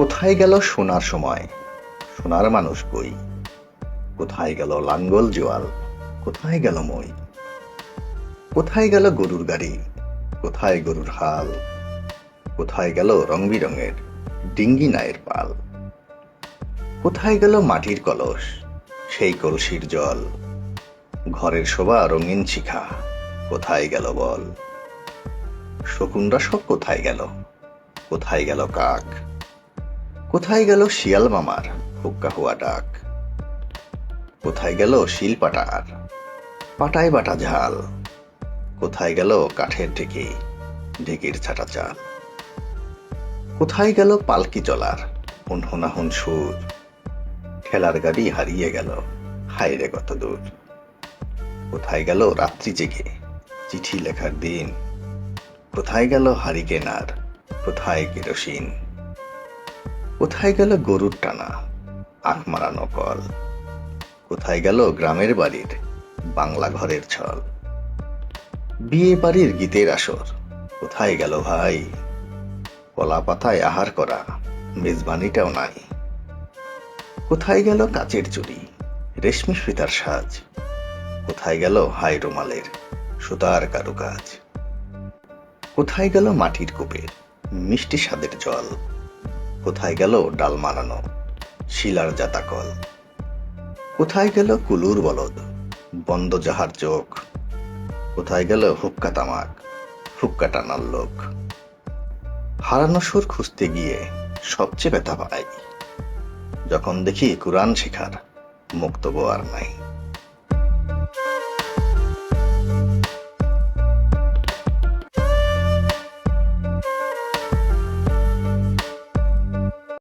কোথায় গেল সোনার সময়, সোনার মানুষ কই? কোথায় গেল লাঙ্গল জোয়াল, কোথায় গেল মই? কোথায় গেল গরুর গাড়ি, কোথায় গরুর হাল? কোথায় গেল রং বিরঙের ডিঙ্গি নায়ের পাল? কোথায় গেল মাটির কলস, সেই কলসির জল? ঘরের শোভা রঙিন শিখা, কোথায় গেল বল? শকুনরা সব কোথায় গেল, কোথায় গেল কাক? কোথায় গেল শিয়াল মামার হুক্কা হুয়া ডাক? কোথায় গেল শিল পাটার পাটায় বাটা ঝাল? কোথায় গেল কাঠের ঢেকি, ঢেকির ছাটা চাল? কোথায় গেল পালকি চলার হুনহুনাহুন সুর? ঠেলার গাড়ি হারিয়ে গেল, হায়রে কত দূর। কোথায় গেল রাত্রি জেগে চিঠি লেখার দিন? কোথায় গেল হারিকেন আর কোথায় কেরোসিন? কোথায় গেল গরুর টানা আখ মারানো কল? কোথায় গেল গ্রামের বাড়ির বাংলা ঘরের ছল? বিয়ে বাড়ির গীতের আসর কোথায় গেল ভাই? কলা পাতায় আহার করা মেজবানিটাও নাই। কোথায় গেল কাচের চুড়ি, রেশমি ফিতার সাজ? কোথায় গেল হাই রুমালের সুতার কারুকাজ? কোথায় গেল মাটির কূপের মিষ্টি স্বাদের জল? কোথায় গেল ডাল মারানো শিলার জাতাকল? কোথায় গেল কুলুর বলদ, বন্ধ যাহার চোখ? কোথায় গেল হুক্কা তামাক, হুক্কা টানার লোক? হারানো সুর খুঁজতে গিয়ে সবচেয়ে ব্যথা পাই যখন দেখি কুরআন শেখার মুক্তবো আর নাই।